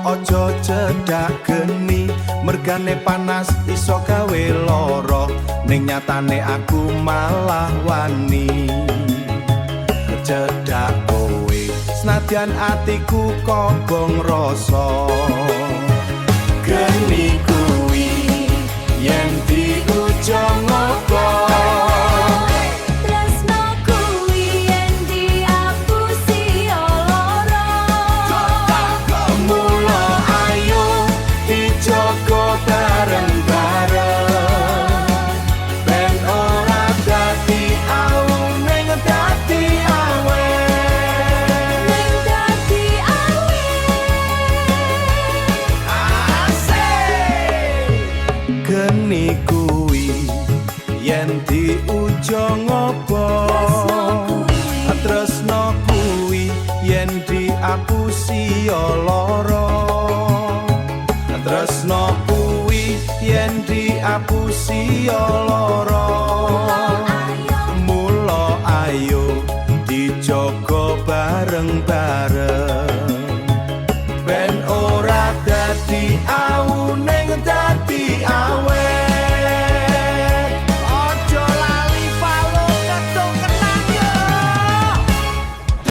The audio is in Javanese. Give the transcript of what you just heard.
ojo cedak geni, mergane panas iso gawe lara, ning nyatane aku malah wani cedak kowe, senadyan atiku kobong rasa. Geni kuwi yen diuja ngopo, geni kuwi yen diuja ngopo, tresno kuwi yen diapusi lara, tresno kuwi yen diapusi lara. Mula ayo dijaga bareng-bareng, ben ora dadi awu ning dadi awet.